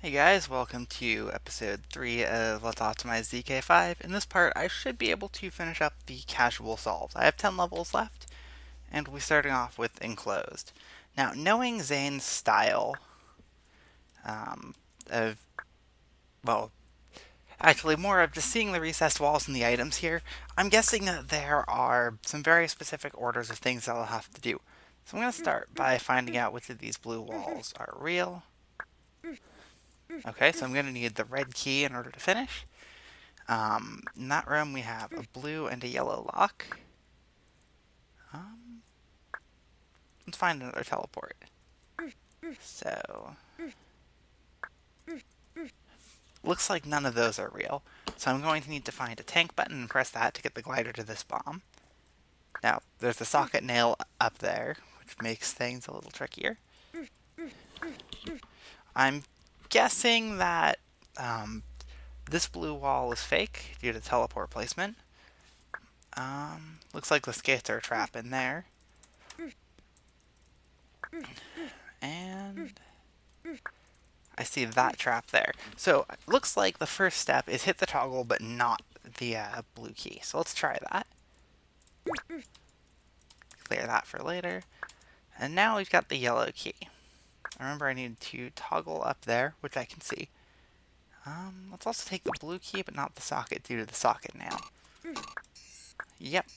Hey guys, welcome to episode 3 of Let's Optimize ZK5. In this part, I should be able to finish up the casual solves. I have 10 levels left, and we're starting off with enclosed. Now, knowing Zane's style of, well, actually more of just seeing the recessed walls and the items here, I'm guessing that there are some very specific orders of things that I'll have to do. So I'm going to start by finding out which of these blue walls are real. Okay, so I'm going to need the red key in order to finish. In that room we have a blue and a yellow lock. Let's find another teleport. So, looks like none of those are real. So I'm going to need to find a tank button and press that to get the glider to this bomb. Now, there's the socket nail up there, which makes things a little trickier. I'm guessing that this blue wall is fake due to teleport placement. Looks like the skates are a trap in there. And I see that trap there. So it looks like the first step is hit the toggle, but not the blue key. So let's try that. Clear that for later. And now we've got the yellow key. Remember, I need to toggle up there, which I can see. Let's also take the blue key, but not the socket due to the socket nail. Yep.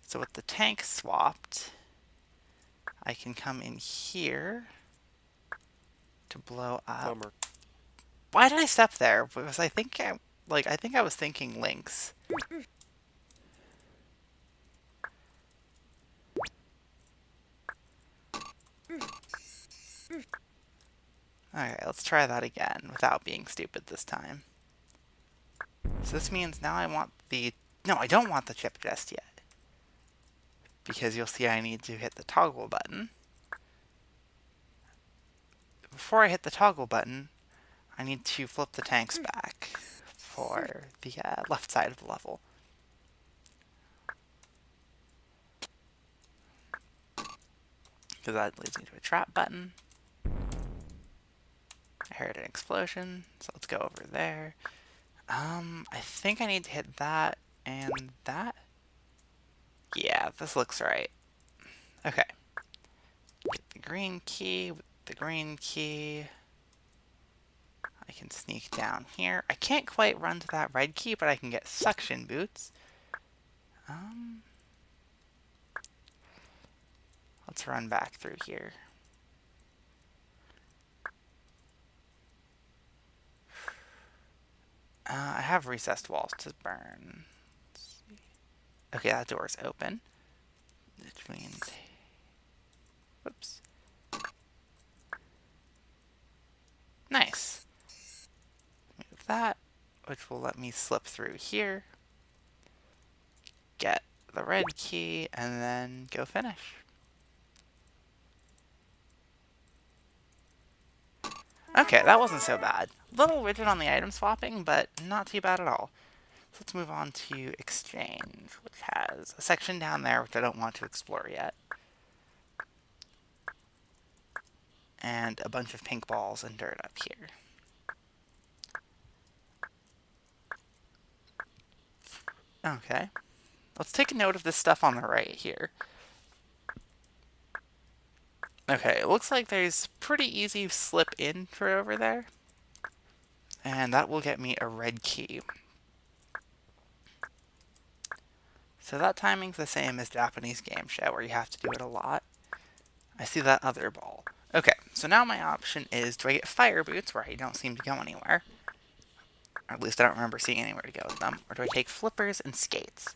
So with the tank swapped, I can come in here to blow up. Bummer. Why did I step there? Because I think I was thinking links. Okay, let's try that again without being stupid this time. So this means now I want the... No, I don't want the chip just yet. Because you'll see I need to hit the toggle button. Before I hit the toggle button, I need to flip the tanks back for the left side of the level. Because that leads me to a trap button. I heard an explosion, so let's go over there. I think I need to hit that and that. Yeah, this looks right. Okay. Get the green key. With the green key, I can sneak down here. I can't quite run to that red key, but I can get suction boots. Let's run back through here. I have recessed walls to burn. Let's see. Okay, that door is open. Which means... Whoops. Nice. Move that, which will let me slip through here. Get the red key, and then go finish. Okay, that wasn't so bad. A little rigid on the item swapping, but not too bad at all. So let's move on to Exchange, which has a section down there which I don't want to explore yet. And a bunch of pink balls and dirt up here. Okay. Let's take a note of this stuff on the right here. Okay, it looks like there's pretty easy slip in for over there. And that will get me a red key. So that timing's the same as Japanese game show, where you have to do it a lot. I see that other ball. Okay, so now my option is, do I get fire boots, where I don't seem to go anywhere? Or at least I don't remember seeing anywhere to go with them. Or do I take flippers and skates?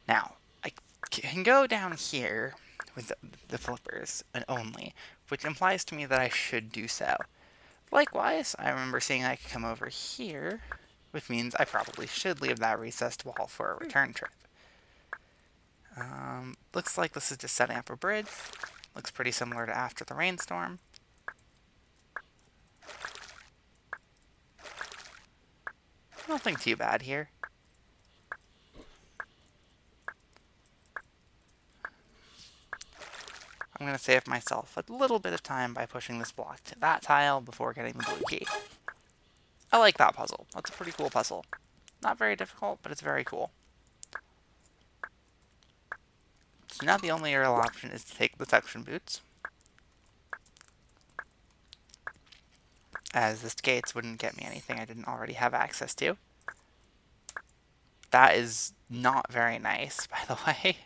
Now, I can go down here with the flippers and only, which implies to me that I should do so. Likewise, I remember seeing I could come over here, which means I probably should leave that recessed wall for a return trip. Looks like this is just setting up a bridge. Looks pretty similar to after the rainstorm. Nothing too bad here. I'm I'm going to save myself a little bit of time by pushing this block to that tile before getting the blue key. I like that puzzle. That's a pretty cool puzzle. Not very difficult, but it's very cool. So now the only real option is to take the suction boots, as the skates wouldn't get me anything I didn't already have access to. That is not very nice, by the way.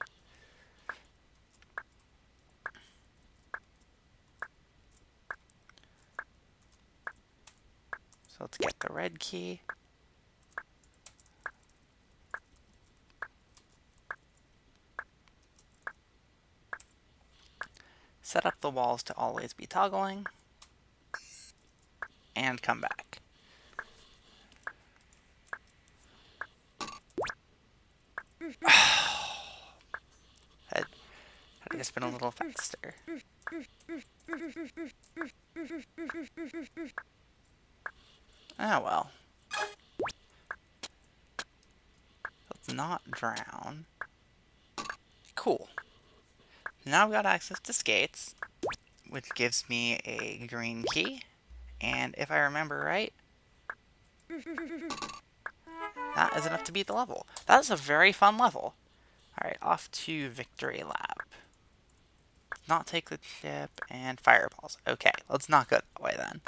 So let's get the red key. Set up the walls to always be toggling. And come back. Had to just been a little faster. Oh well. Let's not drown. Cool. Now I've got access to skates, which gives me a green key. And if I remember right, that is enough to beat the level. That is a very fun level. Alright, off to Victory Lab. Not take the chip and fireballs. Okay, let's not go that way then.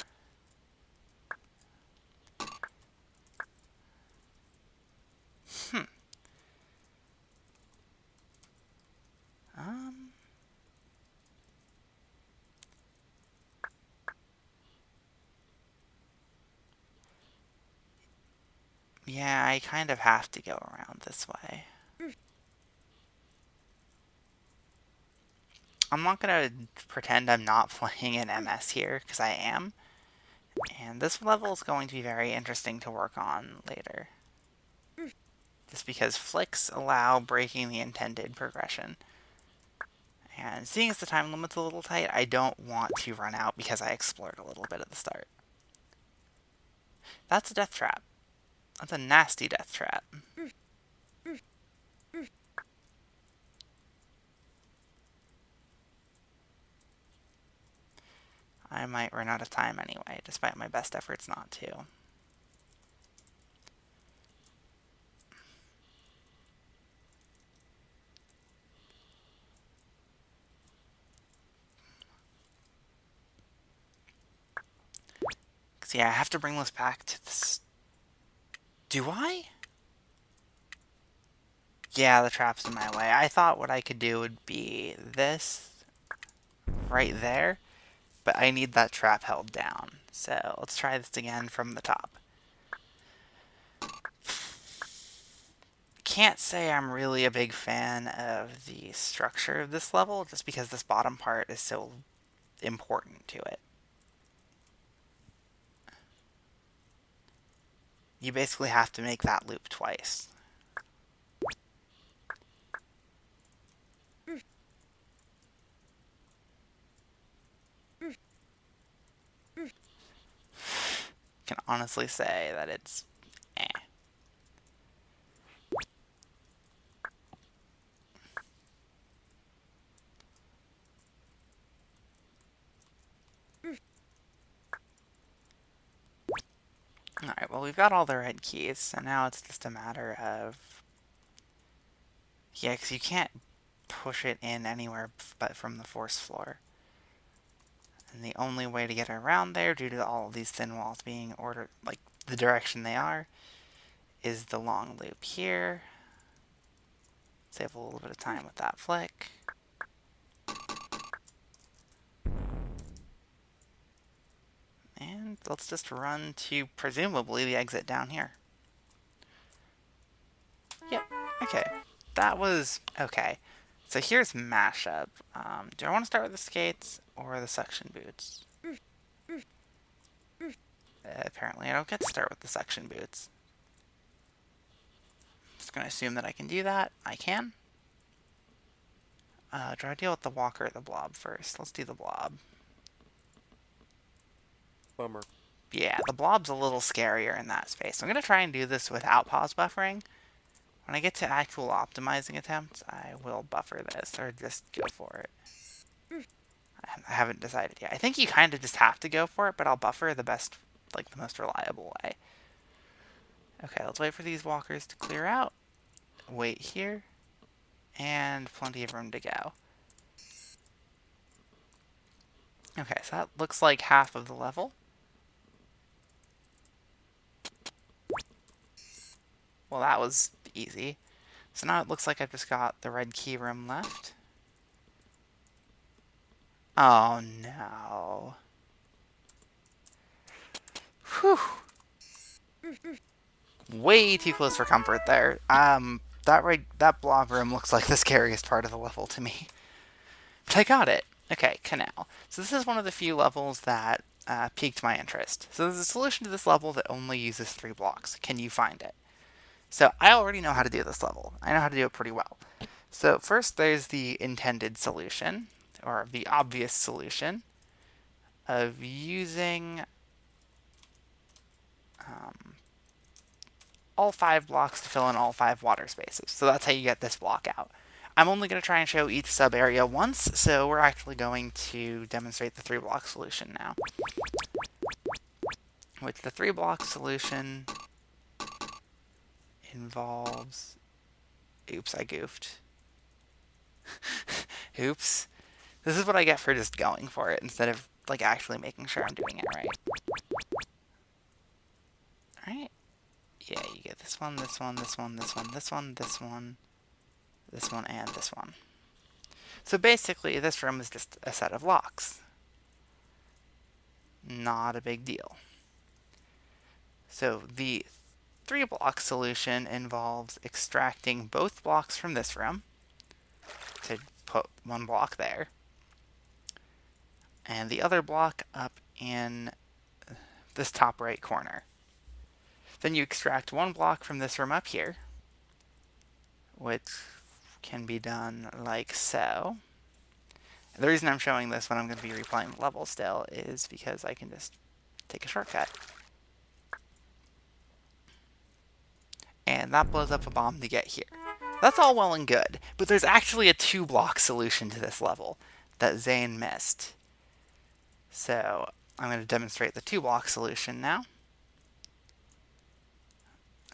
Yeah, I kind of have to go around this way. I'm not going to pretend I'm not playing an MS here, because I am. And this level is going to be very interesting to work on later. Just because flicks allow breaking the intended progression. And seeing as the time limit's a little tight, I don't want to run out because I explored a little bit at the start. That's a death trap. That's a nasty death trap. I might run out of time anyway, despite my best efforts not to. Because, yeah, I have to bring this back to this. Do I? Yeah, the trap's in my way. I thought what I could do would be this right there, but I need that trap held down. So let's try this again from the top. Can't say I'm really a big fan of the structure of this level, just because this bottom part is so important to it. You basically have to make that loop twice. Can honestly say that it's eh. Alright, well, we've got all the red keys, so now it's just a matter of... Yeah, because you can't push it in anywhere but from the force floor. And the only way to get around there, due to all of these thin walls being ordered, like, the direction they are, is the long loop here. Save a little bit of time with that flick. And let's just run to, presumably, the exit down here. Yep, okay. That was okay. So here's Mashup. Do I want to start with the skates or the suction boots? Apparently I don't get to start with the suction boots. Just going to assume that I can do that. I can. Do I deal with the walker or the blob first? Let's do the blob. Bummer. Yeah, the blob's a little scarier in that space. I'm going to try and do this without pause buffering. When I get to actual optimizing attempts, I will buffer this, or just go for it. I haven't decided yet. I think you kind of just have to go for it, but I'll buffer the best, like the most reliable way. Okay, let's wait for these walkers to clear out. Wait here. And plenty of room to go. Okay, so that looks like half of the level. Well, that was easy. So now it looks like I've just got the red key room left. Oh no. Whew. Way too close for comfort there. That blob room looks like the scariest part of the level to me. But I got it. Okay, Canal. So this is one of the few levels that piqued my interest. So there's a solution to this level that only uses 3 blocks. Can you find it? So I already know how to do this level. I know how to do it pretty well. So first there's the intended solution, or the obvious solution, of using all 5 blocks to fill in all 5 water spaces. So that's how you get this block out. I'm only going to try and show each sub area once, so we're actually going to demonstrate the 3 block solution now. Which the 3 block solution involves... Oops, I goofed. Oops. This is what I get for just going for it instead of like actually making sure I'm doing it right. Alright. Yeah, you get this one, this one, this one, this one, this one, this one, this one, and this one. So basically, this room is just a set of locks. Not a big deal. So the 3 block solution involves extracting both blocks from this room to put 1 block there, and the other block up in this top right corner. Then you extract 1 block from this room up here, which can be done like so. The reason I'm showing this when I'm going to be replaying the level still is because I can just take a shortcut. And that blows up a bomb to get here. That's all well and good, but there's actually a 2 block solution to this level that Zane missed. So I'm going to demonstrate the 2 block solution now.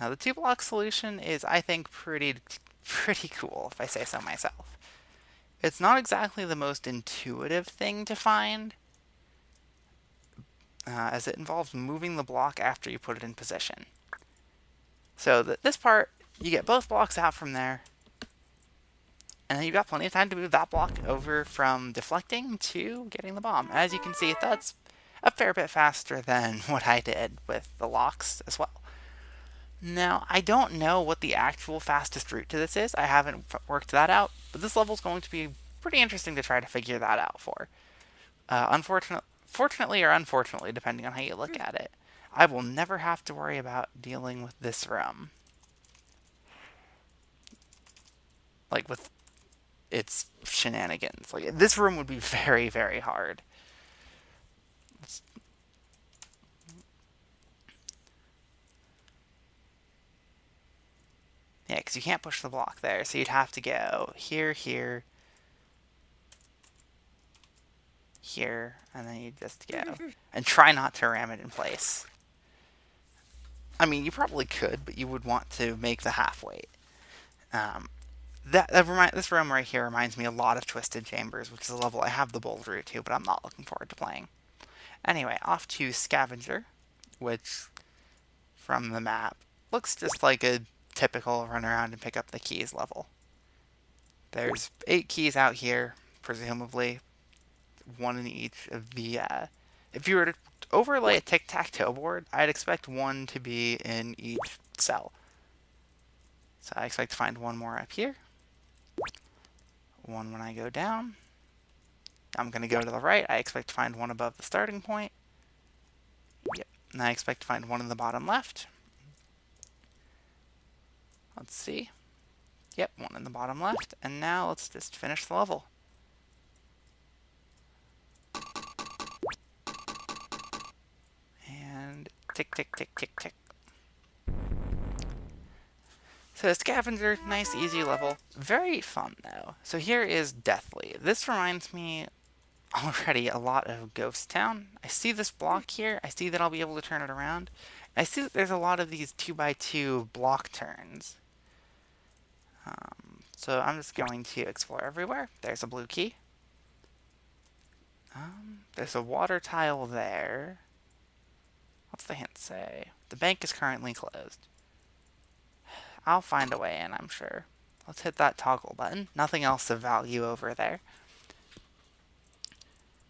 Now the 2 block solution is, I think, pretty cool, if I say so myself. It's not exactly the most intuitive thing to find, as it involves moving the block after you put it in position. So this part, you get both blocks out from there, and then you've got plenty of time to move that block over from deflecting to getting the bomb. As you can see, that's a fair bit faster than what I did with the locks as well. Now, I don't know what the actual fastest route to this is. I haven't worked that out, but this level is going to be pretty interesting to try to figure that out for. Fortunately or unfortunately, depending on how you look at it, I will never have to worry about dealing with this room. Like, with its shenanigans. Like, this room would be very, very hard. Yeah, because you can't push the block there, so you'd have to go here, here, here, and then you'd just go. And try not to ram it in place. I mean, you probably could, but you would want to make the half weight. This room right here reminds me a lot of Twisted Chambers, which is a level I have the bold route to, but I'm not looking forward to playing. Anyway, off to Scavenger, which, from the map, looks just like a typical run around and pick up the keys level. There's 8 keys out here, presumably 1 in each of the... if you were to overlay a tic-tac-toe board, I'd expect 1 to be in each cell. So I expect to find 1 more up here. 1 when I go down. I'm going to go to the right. I expect to find 1 above the starting point. Yep. And I expect to find 1 in the bottom left. Let's see. Yep, 1 in the bottom left. And now let's just finish the level. And tick, tick, tick, tick, tick. So Scavenger, nice, easy level. Very fun, though. So here is Deathly. This reminds me already a lot of Ghost Town. I see this block here. I see that I'll be able to turn it around. I see that there's a lot of these 2x2 block turns. So I'm just going to explore everywhere. There's a blue key. There's a water tile there. What's the hint say? The bank is currently closed. I'll find a way in, I'm sure. Let's hit that toggle button. Nothing else of value over there.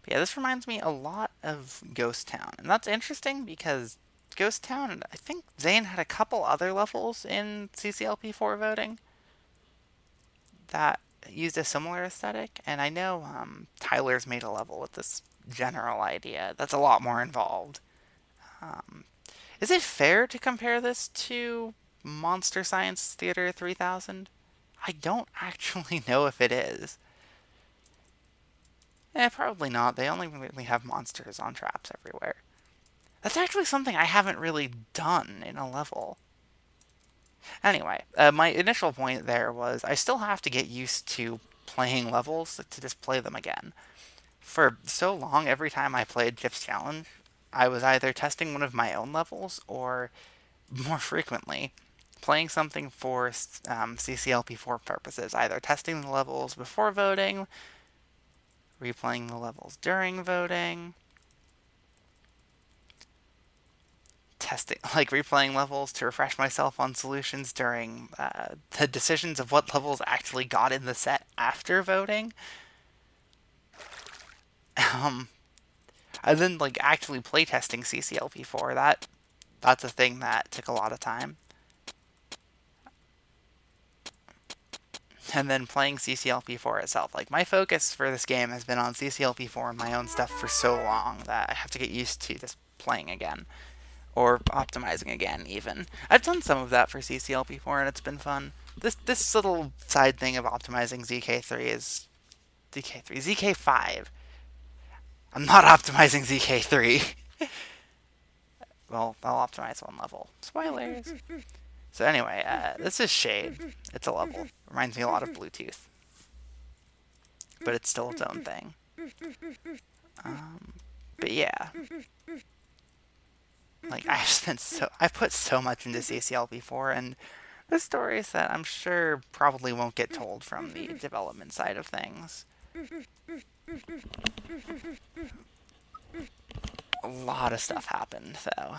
But yeah, this reminds me a lot of Ghost Town. And that's interesting because Ghost Town, I think Zane had a couple other levels in CCLP4 voting that used a similar aesthetic. And I know Tyler's made a level with this general idea. That's a lot more involved. Is it fair to compare this to Monster Science Theater 3000? I don't actually know if it is. Probably not. They only really have monsters on traps everywhere. That's actually something I haven't really done in a level. Anyway, my initial point there was I still have to get used to playing levels to just play them again. For so long, every time I played Chip's Challenge, I was either testing one of my own levels or, more frequently, playing something for CCLP4 purposes, either testing the levels before voting, replaying the levels during voting, replaying levels to refresh myself on solutions during the decisions of what levels actually got in the set after voting. And then actually playtesting CCLP4. That's a thing that took a lot of time. And then playing CCLP4 itself. My focus for this game has been on CCLP4 and my own stuff for so long that I have to get used to just playing again. Or optimizing again, even. I've done some of that for CCLP4 and it's been fun. This little side thing of optimizing ZK3 is... ZK5. I'm not optimizing ZK3. Well, I'll optimize one level. Spoilers! So anyway, this is Shade. It's a level. Reminds me a lot of Bluetooth. But it's still its own thing. But yeah. I've put so much into CCLP4, and there's stories that I'm sure probably won't get told from the development side of things. A lot of stuff happened, though.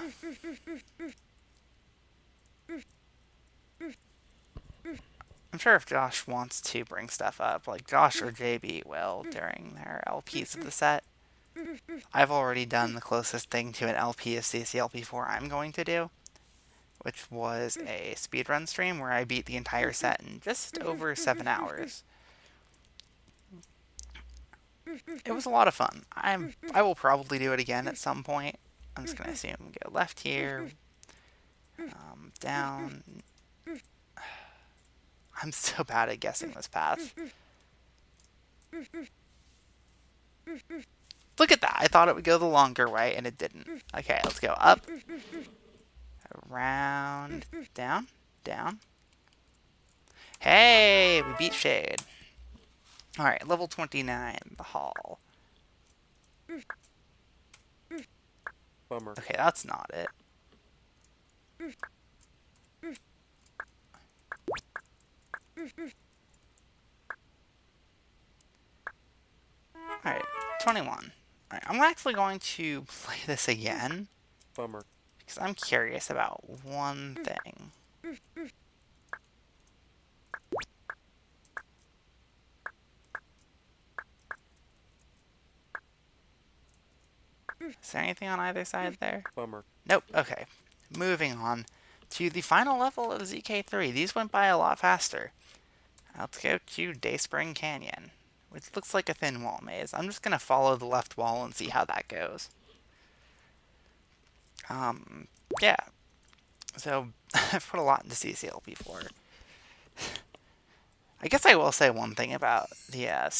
I'm sure if Josh wants to bring stuff up, Josh or JB will during their LPs of the set. I've already done the closest thing to an LP of CCLP4 I'm going to do, which was a speedrun stream where I beat the entire set in just over 7 hours. It was a lot of fun. I will probably do it again at some point. I'm just going to assume go left here, down. I'm so bad at guessing this path. Look at that! I thought it would go the longer way, and it didn't. Okay, let's go up, around, down, down. Hey! We beat Shade. Alright, level 29, the hall. Bummer. Okay, that's not it. Alright, 21. Alright, I'm actually going to play this again. Bummer. Because I'm curious about one thing. Is there anything on either side there? Bummer. Nope. Okay. Moving on to the final level of ZK3. These went by a lot faster. Let's go to Dayspring Canyon, which looks like a thin wall maze. I'm just going to follow the left wall and see how that goes. Yeah. So, I've put a lot into CCLP4. I guess I will say one thing about the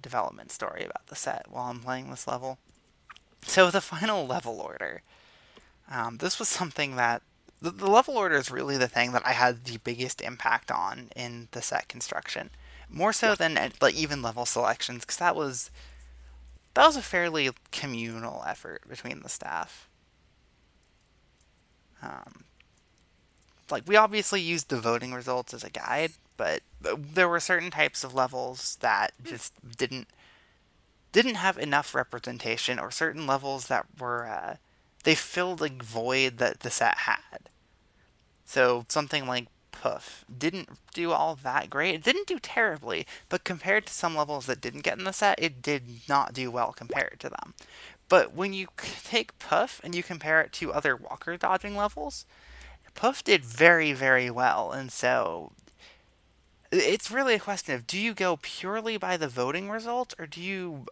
development story about the set while I'm playing this level. So the final level order. This was something that the level order is really the thing that I had the biggest impact on in the set construction, more so than even level selections, because that was that was a fairly communal effort between the staff. Um, like we obviously used the voting results as a guide, but there were certain types of levels that just didn't have enough representation, or certain levels that were they filled a void that the set had. So something like Poof didn't do all that great. It didn't do terribly, but compared to some levels that didn't get in the set, it did not do well compared to them. But when you take Poof and you compare it to other walker dodging levels, Poof did very, very well. And so it's really a question of, do you go purely by the voting results, or do you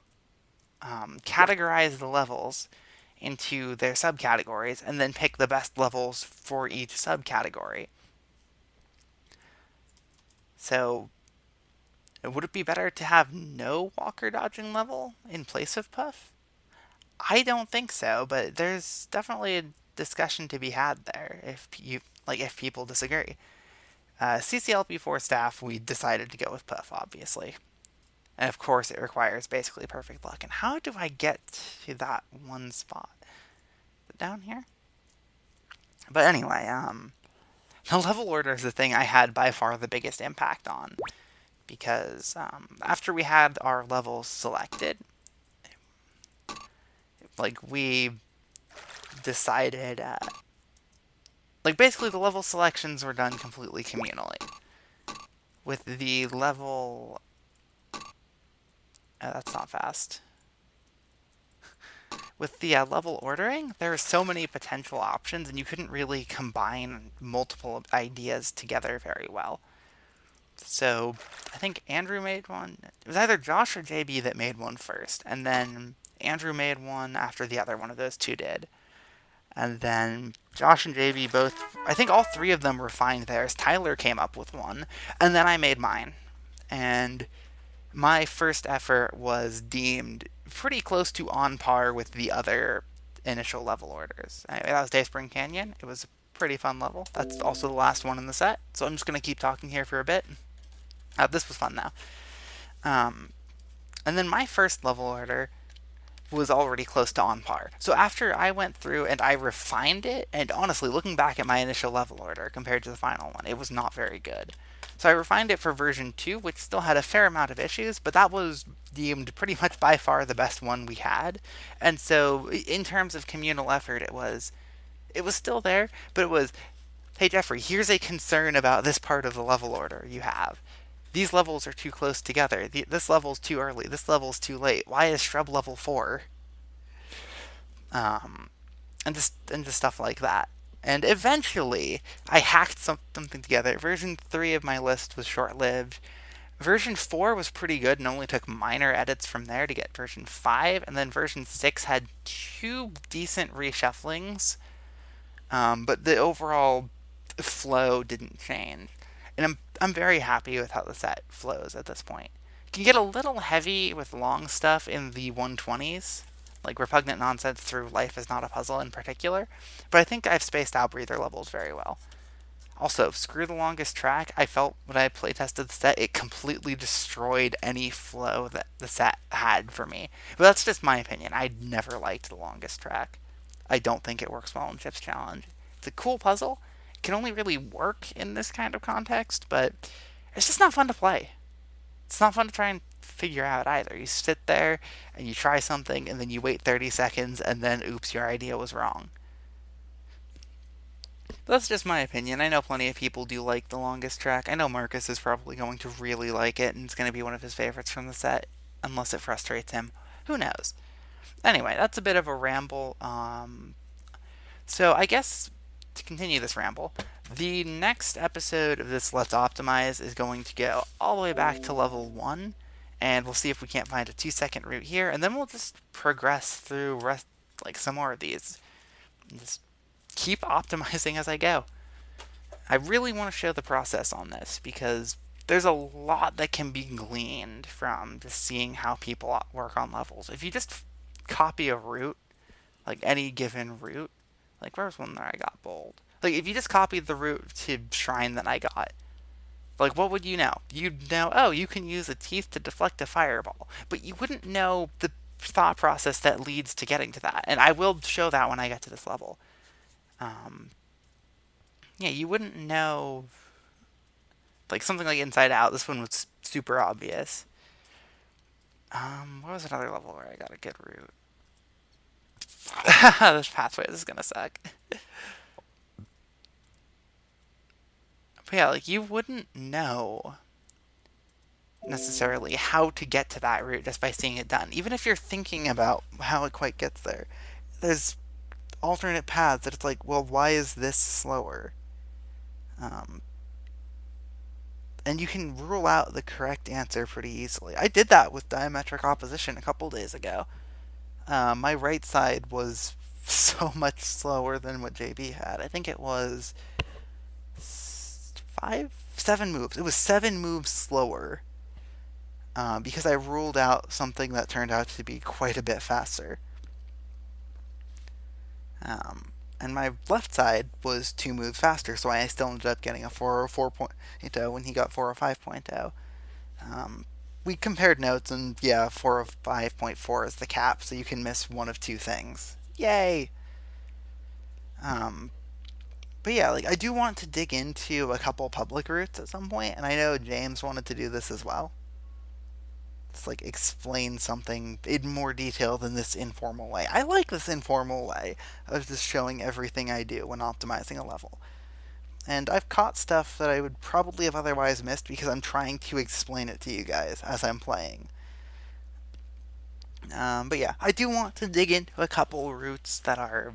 categorize the levels into their subcategories and then pick the best levels for each subcategory? So, would it be better to have no walker dodging level in place of Puff? I don't think so, but there's definitely a discussion to be had there if people disagree. CCLP4 staff, we decided to go with Puff, obviously. And of course, it requires basically perfect luck. And how do I get to that one spot? Is it down here? But anyway, the level order is the thing I had by far the biggest impact on. Because after we had our levels selected, we decided, basically the level selections were done completely communally. With the level, that's not fast. With the level ordering, there are so many potential options, and you couldn't really combine multiple ideas together very well. So I think Andrew made one. It was either Josh or JB that made one first, and then Andrew made one after the other one of those two did. And then Josh and JB both, I think all three of them refined theirs. Tyler came up with one, and then I made mine. And my first effort was deemed pretty close to on par with the other initial level orders. Anyway, that was Dayspring Canyon. It was a pretty fun level. That's also the last one in the set, so I'm just going to keep talking here for a bit. This was fun, though. And then my first level order was already close to on par. So after I went through and I refined it, and honestly, looking back at my initial level order compared to the final one, it was not very good. So I refined it for version 2, which still had a fair amount of issues, but that was deemed pretty much by far the best one we had. And so in terms of communal effort, it was still there, but it was, hey Jeffrey, here's a concern about this part of the level order you have. These levels are too close together. This level's too early. This level's too late. Why is Shrub level 4? And just stuff like that. And eventually, I hacked something together. Version 3 of my list was short-lived. Version 4 was pretty good and only took minor edits from there to get version 5. And then version 6 had 2 decent reshufflings. But the overall flow didn't change. And I'm very happy with how the set flows at this point. It can get a little heavy with long stuff in the 120s, like Repugnant Nonsense through Life is Not a Puzzle in particular, but I think I've spaced out breather levels very well. Also, screw the longest track. I felt when I playtested the set, it completely destroyed any flow that the set had for me. But that's just my opinion. I never liked the longest track. I don't think it works well in Chip's Challenge. It's a cool puzzle. It can only really work in this kind of context, but it's just not fun to play. It's not fun to try and figure out either. You sit there and you try something and then you wait 30 seconds and then oops, your idea was wrong. That's just my opinion. I know plenty of people do like the longest track. I know Marcus is probably going to really like it and it's going to be one of his favorites from the set, unless it frustrates him. Who knows? Anyway, that's a bit of a ramble. So I guess to continue this ramble, the next episode of this Let's Optimize is going to go all the way back to level 1, and we'll see if we can't find a 2-second route here, and then we'll just progress through some more of these. And just keep optimizing as I go. I really want to show the process on this, because there's a lot that can be gleaned from just seeing how people work on levels. If you just copy a route, like any given route, like where's one that I got bold? Like if you just copied the route to Shrine that I got, like what would you know? You'd know, oh, you can use the teeth to deflect a fireball, but you wouldn't know the thought process that leads to getting to that. And I will show that when I get to this level. Um, yeah, you wouldn't know, like something like Inside Out. This one was super obvious. What was another level where I got a good route? This pathway is gonna suck. But yeah, like you wouldn't know necessarily how to get to that route just by seeing it done. Even if you're thinking about how it quite gets there, there's alternate paths that it's like, well, why is this slower? Um, and you can rule out the correct answer pretty easily. I did that with diametric opposition a couple days ago. My right side was so much slower than what JB had. I think it was 7 moves. It was 7 moves slower because I ruled out something that turned out to be quite a bit faster. And my left side was 2 moves faster, so I still ended up getting a 404.0 when he got 405.0. We compared notes, and yeah, 405.4 is the cap, so you can miss one of two things. Yay! Um, but yeah, like I do want to dig into a couple public routes at some point, and I know James wanted to do this as well. It's like explain something in more detail than this informal way. I like this informal way of just showing everything I do when optimizing a level. And I've caught stuff that I would probably have otherwise missed because I'm trying to explain it to you guys as I'm playing. But yeah, I do want to dig into a couple routes that are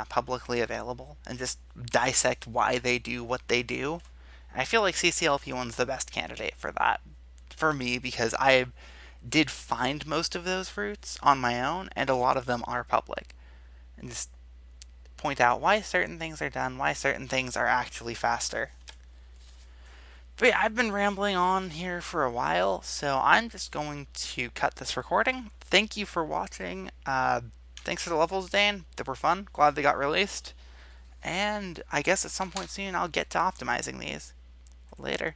publicly available and just dissect why they do what they do. I feel like CCLP one's the best candidate for that for me because I did find most of those routes on my own, and a lot of them are public. And just point out why certain things are done, why certain things are actually faster. But yeah, I've been rambling on here for a while, so I'm just going to cut this recording. Thank you for watching. Thanks for the levels, Dan. They were fun. Glad they got released. And I guess at some point soon I'll get to optimizing these. Later.